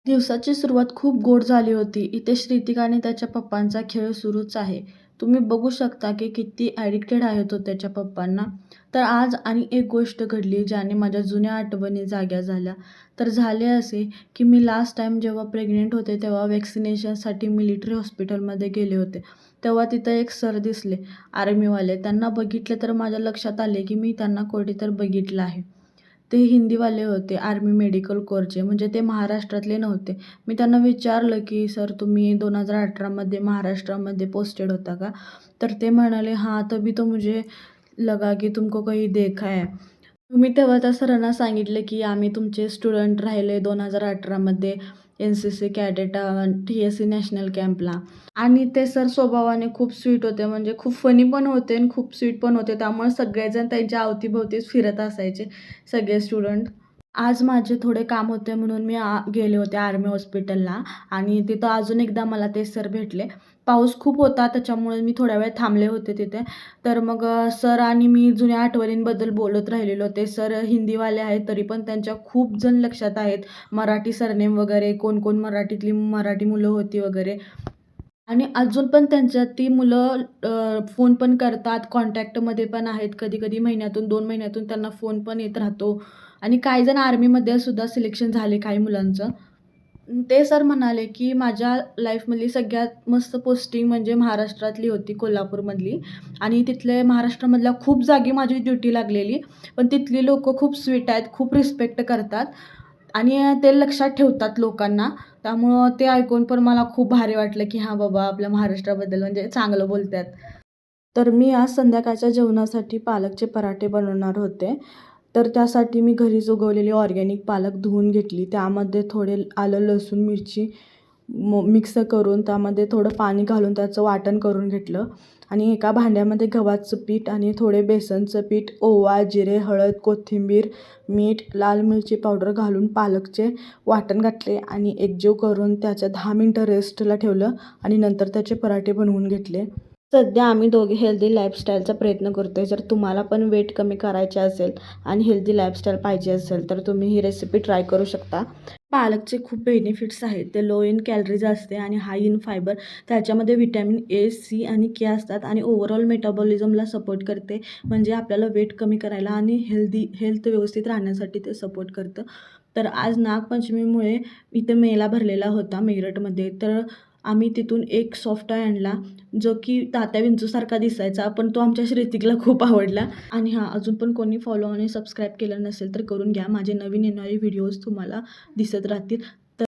दिवसाची सुरुवात खूप गोड झाली होती. इथे श्रुतिक आणि त्याच्या पप्पांचा खेळ सुरूच आहे. तुम्ही बघू शकता की किती ॲडिक्टेड आहे तो त्याच्या पप्पांना. तर आज आणि एक गोष्ट घडली ज्याने माझ्या जुन्या आठवणी जाग्या झाल्या. तर झाले असे की मी लास्ट टाईम जेव्हा प्रेग्नंट होते तेव्हा व्हॅक्सिनेशनसाठी मिलिटरी हॉस्पिटलमध्ये गेले होते. तेव्हा तिथं एक सर दिसले आर्मीवाले. त्यांना बघितले तर माझ्या लक्षात आले की मी त्यांना कुठेतरी बघितलं आहे. ते हिंदीवाले होते, आर्मी मेडिकल कोरचे, म्हणजे ते महाराष्ट्रातले नव्हते. मी त्यांना विचारलं, की "सर तुम्ही 2018 मध्ये महाराष्ट्रामध्ये पोस्टेड होता का?" तर ते म्हणाले, "हाँ, तभी तो मुझे लगा की तुमको कहीं देखा है." मी तेव्हा त्या सरांना सांगितले, की "आम्ही तुमचे स्टुडंट राहिले 2018 मध्ये एन-सी-सी कॅडेट टी-एस-सी नॅशनल कॅम्पला." आणि ते सर स्वभावाने खूप स्वीट होते, म्हणजे खूप फनी पण होते आणि खूप स्वीट पण होते. त्यामुळे सगळेजण त्यांच्या अवतीभोवतीच फिरत असायचे, सगळे स्टुडंट. आज माझे थोडे काम होते म्हणून मी गेले होते आर्मी हॉस्पिटलला आणि तिथं अजून एकदा मला ते सर भेटले. पाऊस खूप होता त्याच्यामुळे मी थोडा वेळ थांबले होते तिथे. तर मग सर आणि मी जुन्या आठवणींबद्दल बोलत राहिलेलो. ते सर हिंदीवाले आहेत तरी पण त्यांच्या खूप जण लक्षात आहेत. मराठी सरनेम वगैरे, कोण-कोण मराठीतली मराठी मुलं होती वगैरे. आणि अजून पण त्यांच्यात ती मुलं फोन पण करतात, कॉन्टॅक्टमध्ये पण आहेत. कधी-कधी महिन्यातून 2 महिन्यातून त्यांना फोन पण येत राहतो आणि काही जण आर्मीमध्ये सुद्धा सिलेक्शन झाले काही मुलांचं. ते सर म्हणाले, की माझ्या लाईफमधली सगळ्यात मस्त पोस्टिंग म्हणजे महाराष्ट्रातली होती, कोल्हापूरमधली आणि तिथले महाराष्ट्रामधल्या खूप जागी माझी ड्युटी लागलेली. पण तिथली लोकं खूप स्वीट आहेत, खूप रिस्पेक्ट करतात आणि ते लक्षात ठेवतात लोकांना. त्यामुळं ते ऐकून पण मला खूप भारी वाटलं, की हां बाबा आपल्या महाराष्ट्राबद्दल म्हणजे चांगलं बोलतायत. तर मी आज संध्याकाळच्या जेवणासाठी पालकचे पराठे बनवणार होते. तर त्यासाठी मी घरीच उगवलेली ऑर्गॅनिक पालक धुवून घेतली. त्यामध्ये थोडे आलं, लसूण, मिरची मिक्स करून त्यामध्ये थोडं पाणी घालून त्याचं वाटण करून घेतलं आणि एका भांड्यामध्ये गव्हाचं पीठ आणि थोडे बेसनचं पीठ, ओवा, जिरे, हळद, कोथिंबीर, मीठ, लाल मिरची पावडर घालून पालकचे वाटण घातले आणि एकजीव करून त्याच्या 10 मिनिटं रेस्टला ठेवलं आणि नंतर त्याचे पराठे बनवून घेतले. सध्या आम्ही दोघे हेल्दी लाईफस्टाईलचा प्रयत्न करतोय. जर तुम्हाला पण वेट कमी करायचे असेल आणि हेल्दी लाईफस्टाईल पाहिजे असेल, तर तुम्ही ही रेसिपी ट्राय करू शकता. पालकचे खूप बेनिफिट्स आहेत. ते लो इन कॅलरीज असते आणि हाय इन फायबर. त्याच्यामध्ये व्हिटॅमिन ए, सी आणि के असतात आणि ओव्हरऑल मेटाबॉलिझमला सपोर्ट करते. म्हणजे आपल्याला वेट कमी करायला आणि हेल्थ व्यवस्थित राहण्यासाठी ते सपोर्ट करतं. तर आज नागपंचमीमुळे इथे मेळा भरलेला होता मेरठमध्ये. तर आम्ही तिथून एक सॉफ्ट टॉय आणला, जो की तात्या विंचूसारखा दिसायचा, पण तो आमच्या श्रुतिकला खूप आवडला. आणि हां, अजून पण कोणी फॉलो आणि सबस्क्राईब केलं नसेल तर करून घ्या. माझे नवीन येणारे व्हिडिओज तुम्हाला दिसत राहतील.